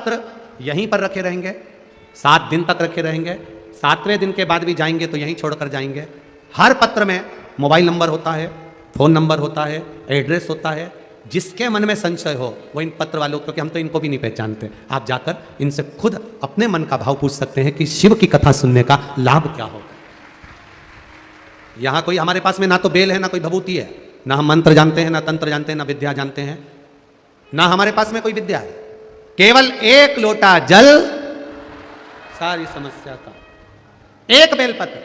पत्र यहीं पर रखे रहेंगे, 7 दिन तक रखे रहेंगे, 7वें दिन के बाद भी जाएंगे तो यहीं छोड़कर जाएंगे। हर पत्र में मोबाइल नंबर होता है, फ़ोन नंबर होता है, एड्रेस होता है। जिसके मन में संशय हो वो इन पत्र वालों, क्योंकि हम तो इनको भी नहीं पहचानते, आप जाकर इनसे खुद अपने मन का भाव पूछ सकते हैं कि शिव की कथा सुनने का लाभ क्या होगा। यहाँ कोई हमारे पास में ना तो बेल है ना कोई भभूति है, ना हम मंत्र जानते हैं, ना तंत्र जानते हैं, ना विद्या जानते हैं, ना हमारे पास में कोई विद्या है। केवल 1 लोटा जल सारी समस्या का, 1 बेलपत्र,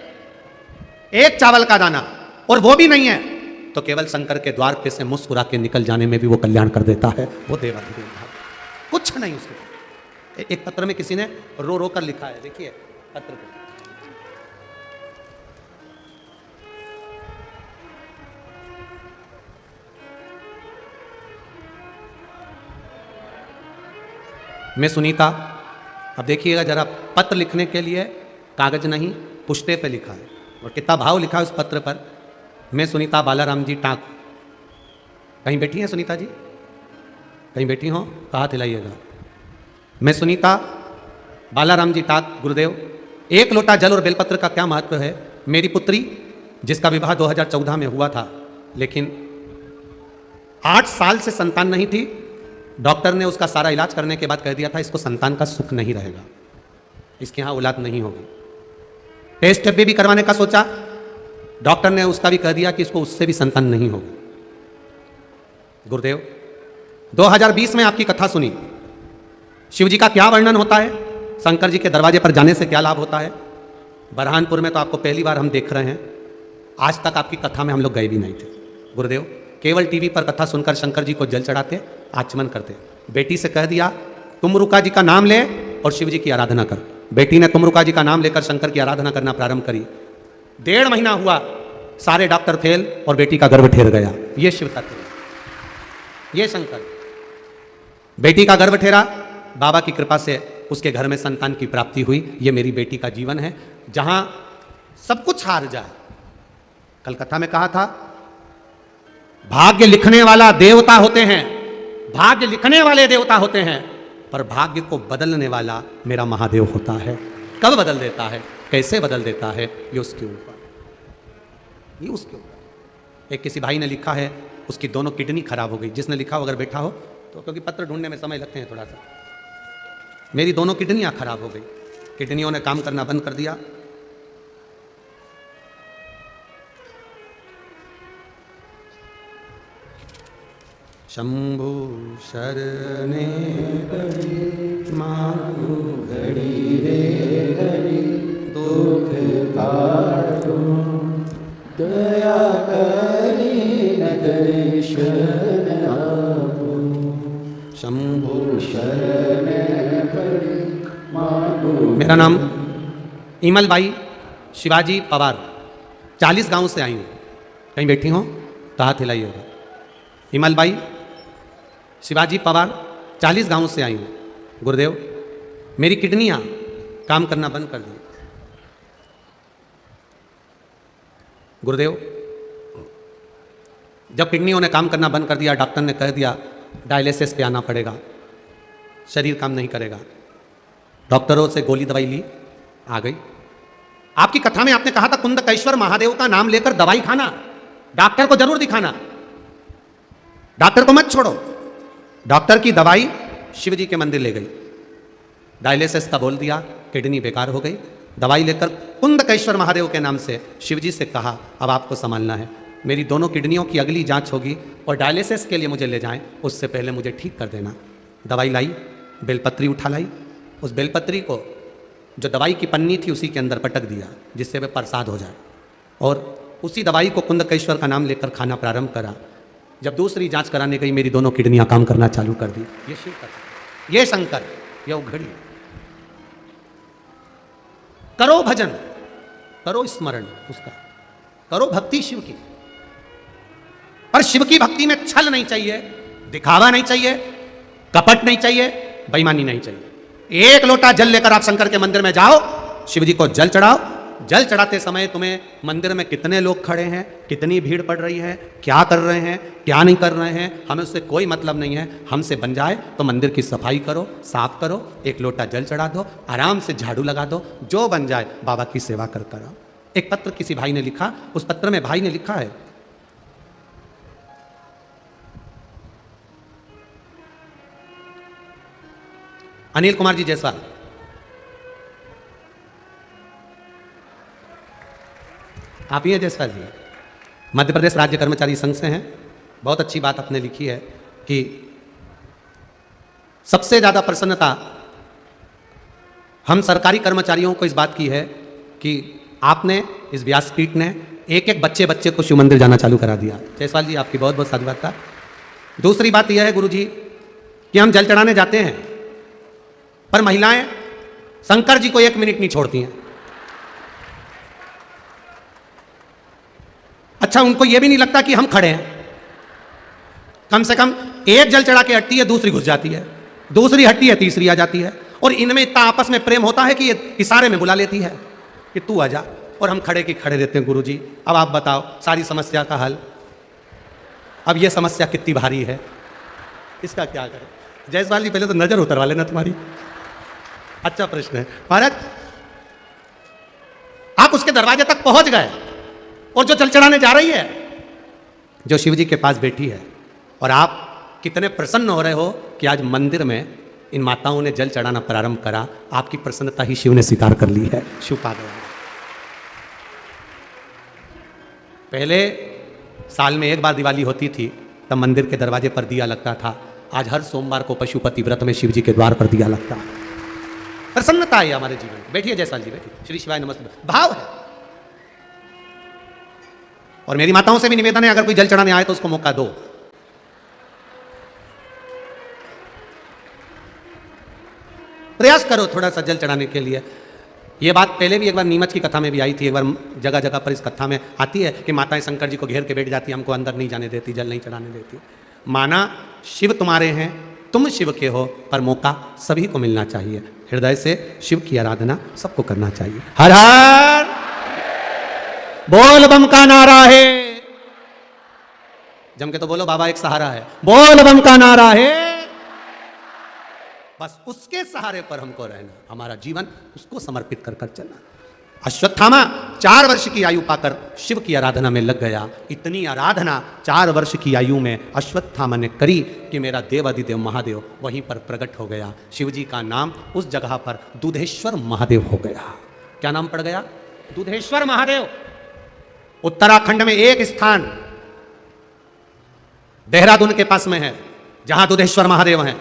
1 चावल का दाना, और वो भी नहीं है तो केवल शंकर के द्वार पे से मुस्कुरा के निकल जाने में भी वो कल्याण कर देता है। वो देवाधिदेव भाव, कुछ नहीं उसके। एक पत्र में किसी ने रो रो कर लिखा है, देखिए पत्र को, मैं सुनीता। अब देखिएगा जरा, पत्र लिखने के लिए कागज नहीं पुष्टे पे लिखा है और कितना भाव लिखा है उस पत्र पर। मैं सुनीता बालाराम जी टाक। कहीं बैठी हैं सुनीता जी? कहीं बैठी हो तो हाथ हिलाइएगा। मैं सुनीता बालाराम जी टाक गुरुदेव। 1 लोटा जल और बेलपत्र का क्या महत्व है। मेरी पुत्री जिसका विवाह 2014 में हुआ था, लेकिन 8 साल से संतान नहीं थी। डॉक्टर ने उसका सारा इलाज करने के बाद कह दिया था इसको संतान का सुख नहीं रहेगा, इसके यहाँ औलाद नहीं होगी। टेस्ट भी करवाने का सोचा, डॉक्टर ने उसका भी कह दिया कि इसको उससे भी संतान नहीं होगी। गुरुदेव 2020 में आपकी कथा सुनी, शिव जी का क्या वर्णन होता है, शंकर जी के दरवाजे पर जाने से क्या लाभ होता है। बरहानपुर में तो आपको पहली बार हम देख रहे हैं, आज तक आपकी कथा में हम लोग गए भी नहीं थे। गुरुदेव केवल टीवी पर कथा सुनकर शंकर जी को जल चढ़ाते, आचमन करते। बेटी से कह दिया तुमरुका जी का नाम ले और शिव जी की आराधना कर। बेटी ने तुमरुका जी का नाम लेकर शंकर की आराधना करना प्रारंभ करी। 1.5 महीना हुआ, सारे डॉक्टर फेल और बेटी का गर्भ ठेर गया। ये शिव तत्व, ये शंकर। बेटी का गर्भ ठेरा, बाबा की कृपा से उसके घर में संतान की प्राप्ति हुई। ये मेरी बेटी का जीवन है जहां सब कुछ हार जाए। कल कथा में कहा था भाग्य लिखने वाला देवता होते हैं, भाग्य लिखने वाले देवता होते हैं, पर भाग्य को बदलने वाला मेरा महादेव होता है। कब बदल देता है, कैसे बदल देता है, ये उसके ऊपर, ये उसके ऊपर। एक किसी भाई ने लिखा है उसकी दोनों किडनी खराब हो गई। जिसने लिखा हो अगर बैठा हो तो, क्योंकि पत्र ढूंढने में समय लगते हैं थोड़ा सा। मेरी दोनों किडनियां खराब हो गई, किडनियों ने काम करना बंद कर दिया। शंभु शरणे पड़ी मारू घड़ी रे घड़ी, दुख काटो दया करी नगरेशन आपो। शंभु शरणे पड़ी मारू। मेरा नाम इमल बाई शिवाजी पवार, 40 गांव से आई हूँ। कहीं बैठी हो तो हाथ हिलाइएगा। इमल बाई शिवाजी पवार, 40 गांव से आई हूँ। गुरुदेव मेरी किडनियाँ काम करना बंद कर दी। गुरुदेव जब किडनियों ने काम करना बंद कर दिया, डॉक्टर ने कह दिया डायलिसिस पे आना पड़ेगा, शरीर काम नहीं करेगा। डॉक्टरों से गोली दवाई ली, आ गई। आपकी कथा में आपने कहा था कुंदकेश्वर महादेव का नाम लेकर दवाई खाना, डॉक्टर को जरूर दिखाना, डॉक्टर को मत छोड़ो। डॉक्टर की दवाई शिव जी के मंदिर ले गई, डायलिसिस का बोल दिया, किडनी बेकार हो गई। दवाई लेकर कुंदकेश्वर महादेव के नाम से शिव जी से कहा अब आपको संभालना है, मेरी दोनों किडनियों की अगली जांच होगी और डायलिसिस के लिए मुझे ले जाएं, उससे पहले मुझे ठीक कर देना। दवाई लाई, बेलपत्री उठा लाई, उस बेलपत्री को जो दवाई की पन्नी थी उसी के अंदर पटक दिया जिससे वह प्रसाद हो जाए, और उसी दवाई को कुंदकेश्वर का नाम लेकर खाना प्रारंभ करा। जब दूसरी जांच कराने गई मेरी दोनों किडनियां काम करना चालू कर दी। ये शिव का, ये शंकर, ये उघड़ी। करो भजन, करो स्मरण उसका, करो भक्ति शिव की, पर शिव की भक्ति में छल नहीं चाहिए, दिखावा नहीं चाहिए, कपट नहीं चाहिए, बेईमानी नहीं चाहिए। 1 लोटा जल लेकर आप शंकर के मंदिर में जाओ, शिव जी को जल चढ़ाओ, जल चढ़ाते समय तुम्हें मंदिर में कितने लोग खड़े हैं, कितनी भीड़ पड़ रही है, क्या कर रहे हैं, क्या नहीं कर रहे हैं, हमें उससे कोई मतलब नहीं है। हमसे बन जाए तो मंदिर की सफाई करो, साफ करो, एक लोटा जल चढ़ा दो, आराम से झाड़ू लगा दो, जो बन जाए बाबा की सेवा कर करो। एक पत्र किसी भाई ने लिखा, उस पत्र में भाई ने लिखा है, अनिल कुमार जी जायसवाल, आप ही हैं जायसवाल जी, मध्य प्रदेश राज्य कर्मचारी संघ से हैं। बहुत अच्छी बात आपने लिखी है कि सबसे ज़्यादा प्रसन्नता हम सरकारी कर्मचारियों को इस बात की है कि आपने, इस व्यासपीठ ने एक एक बच्चे बच्चे को शिव मंदिर जाना चालू करा दिया। जायसवाल जी आपकी बहुत बहुत साधुवाद था। दूसरी बात यह है गुरु जी कि हम जल चढ़ाने जाते हैं पर महिलाएं शंकर जी को 1 मिनट नहीं छोड़ती हैं। अच्छा, उनको यह भी नहीं लगता कि हम खड़े हैं। कम से कम एक जल चढ़ा के हटती है, दूसरी घुस जाती है, दूसरी हटती है, तीसरी आ जाती है, और इनमें इतना आपस में प्रेम होता है कि ये इशारे में बुला लेती है कि तू आ जा, और हम खड़े के खड़े रहते हैं। गुरु जी अब आप बताओ सारी समस्या का हल। अब ये समस्या कितनी भारी है, इसका क्या करें? जायसवाल जी पहले तो नजर उतरवा लेना तुम्हारी। अच्छा प्रश्न है महाराज। आप उसके दरवाजे तक पहुंच गए और जो जल चढ़ाने जा रही है, जो शिव जी के पास बैठी है, और आप कितने प्रसन्न हो रहे हो कि आज मंदिर में इन माताओं ने जल चढ़ाना प्रारंभ करा। आपकी प्रसन्नता ही शिव ने स्वीकार कर ली है, शिव पा गया। पहले साल में एक बार दिवाली होती थी, तब मंदिर के दरवाजे पर दिया लगता था। आज हर सोमवार को पशुपति व्रत में शिव जी के द्वार पर दिया लगता है। प्रसन्नता है हमारे जीवन में। बैठिए जायसवाल जी, बैठिए। श्री शिवाय नमस्ते। भाव है। और मेरी माताओं से भी निवेदन है, अगर कोई जल चढ़ाने आए तो उसको मौका दो। प्रयास करो थोड़ा सा जल चढ़ाने के लिए। यह बात पहले भी एक बार नीमच की कथा में भी आई थी। एक बार जगह जगह पर इस कथा में आती है कि माताएं शंकर जी को घेर के बैठ जाती, हमको अंदर नहीं जाने देती, जल नहीं चढ़ाने देती। माना शिव तुम्हारे हैं, तुम शिव के हो, पर मौका सभी को मिलना चाहिए। हृदय से शिव की आराधना सबको करना चाहिए। हर हर बोल बम का नारा है, जम के तो बोलो बाबा एक सहारा है। बोल बम का नारा है, बस उसके सहारे पर हमको रहना, हमारा जीवन उसको समर्पित कर कर चलना। अश्वत्थामा 4 वर्ष की आयु पाकर शिव की आराधना में लग गया। इतनी आराधना 4 वर्ष की आयु में अश्वत्थामा ने करी कि मेरा देवाधिदेव महादेव वहीं पर प्रकट हो गया। शिव जी का नाम उस जगह पर दूधेश्वर महादेव हो गया। क्या नाम पड़ गया? दूधेश्वर महादेव। उत्तराखंड में एक स्थान देहरादून के पास में है जहां दूधेश्वर महादेव हैं,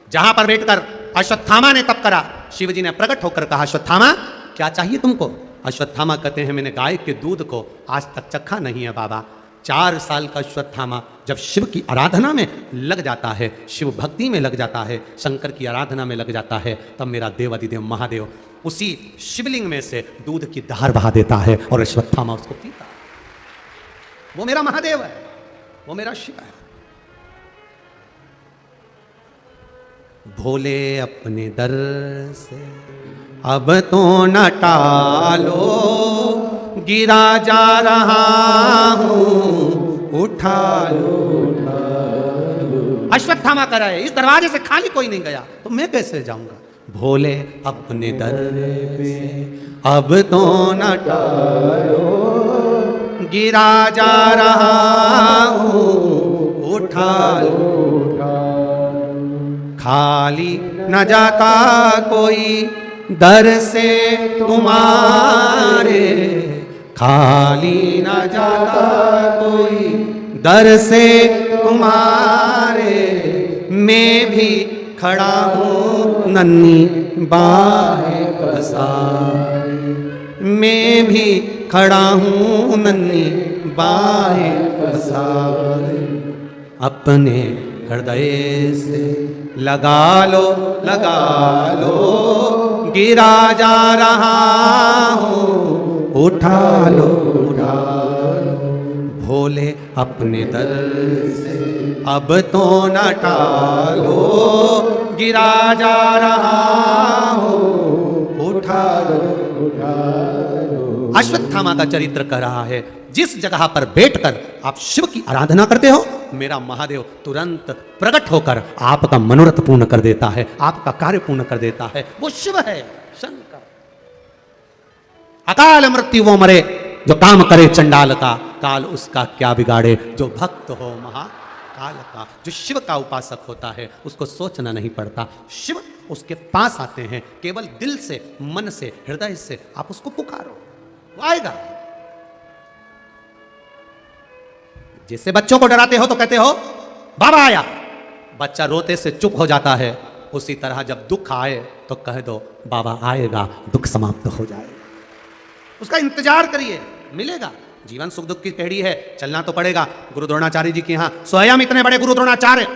जहां पर बैठकर अश्वत्थामा ने तप करा। शिव जी ने प्रकट होकर कहा, अश्वत्थामा क्या चाहिए तुमको? अश्वत्थामा कहते हैं, मैंने गाय के दूध को आज तक चखा नहीं है बाबा। 4 साल का अश्वत्थामा जब शिव की आराधना में लग जाता है, शिव भक्ति में लग जाता है, शंकर की आराधना में लग जाता है, तब मेरा देवाधिदेव महादेव उसी शिवलिंग में से दूध की धार बहा देता है और अश्वत्थामा उसको पीता है। वो मेरा महादेव है, वो मेरा शिव है। भोले अपने दर से अब तो न टालो, गिरा जा रहा हूं, उठा लो। अश्वत्थामा कर रहा है, इस दरवाजे से खाली कोई नहीं गया तो मैं कैसे जाऊंगा? भोले अपने दर पे अब तो न टालो, गिरा जा रहा हूं, उठा लो। खाली न जाता कोई दर से तुम्हारे, खाली न जाता कोई दर से तुम्हारे। मैं भी खड़ा हूँ नन्ही बाहें पसारे, मैं भी खड़ा हूँ नन्ही बाहें पसारे। अपने हृदय से लगा लो, गिरा जा रहा हूँ, उठा लो। भोले अपने दर से अब तो न टालो, गिरा जा रहा हूँ, उठा लो। अश्वत्थामा का चरित्र कह रहा है, जिस जगह पर बैठकर आप शिव की आराधना करते हो, मेरा महादेव तुरंत प्रकट होकर आपका मनोरथ पूर्ण कर देता है, आपका कार्य पूर्ण कर देता है। वो शिव है, शंकर। अकाल मृत्यु वो मरे जो काम करे चंडाल का, काल उसका क्या बिगाड़े जो भक्त हो महाकाल का। जो शिव का उपासक होता है उसको सोचना नहीं पड़ता, शिव उसके पास आते हैं। केवल दिल से, मन से, हृदय से आप उसको पुकारो, वो आएगा। जिससे बच्चों को डराते हो तो कहते हो बाबा आया, बच्चा रोते से चुप हो जाता है। उसी तरह जब दुख आए तो कह दो बाबा आएगा, दुख समाप्त हो जाएगा। उसका इंतजार करिए, मिलेगा। जीवन सुख दुख की पेड़ी है, चलना तो पड़ेगा। गुरु द्रोणाचार्य जी के यहाँ स्वयं इतने बड़े गुरु द्रोणाचार्य,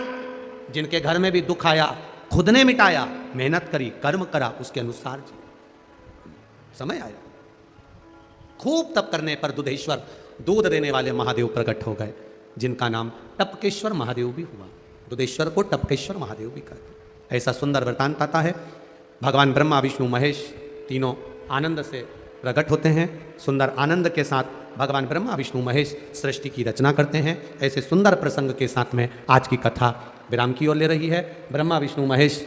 जिनके घर में भी दुख आया, खुद ने मिटाया, मेहनत करी, कर्म करा, उसके अनुसार जी समय आया। खूब तप करने पर दुधेश्वर, दूध देने वाले महादेव प्रकट हो गए, जिनका नाम टपकेश्वर महादेव भी हुआ। दुधेश्वर को टपकेश्वर महादेव भी कहते। ऐसा सुंदर वृतांत आता है। भगवान ब्रह्मा विष्णु महेश तीनों आनंद से प्रकट होते हैं। सुंदर आनंद के साथ भगवान ब्रह्मा विष्णु महेश सृष्टि की रचना करते हैं। ऐसे सुंदर प्रसंग के साथ में आज की कथा विराम की ओर ले रही है। ब्रह्मा विष्णु महेश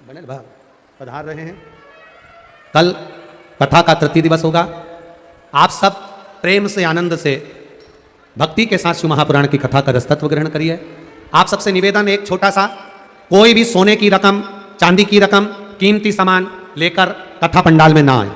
बने पधार रहे हैं। कल कथा का तृतीय दिवस होगा। आप सब प्रेम से, आनंद से, भक्ति के साथ शिव महापुराण की कथा का रसतत्व ग्रहण करिए। आप सबसे निवेदन एक छोटा सा, कोई भी सोने की रकम, चांदी की रकम, कीमती सामान लेकर कथा पंडाल में ना आए।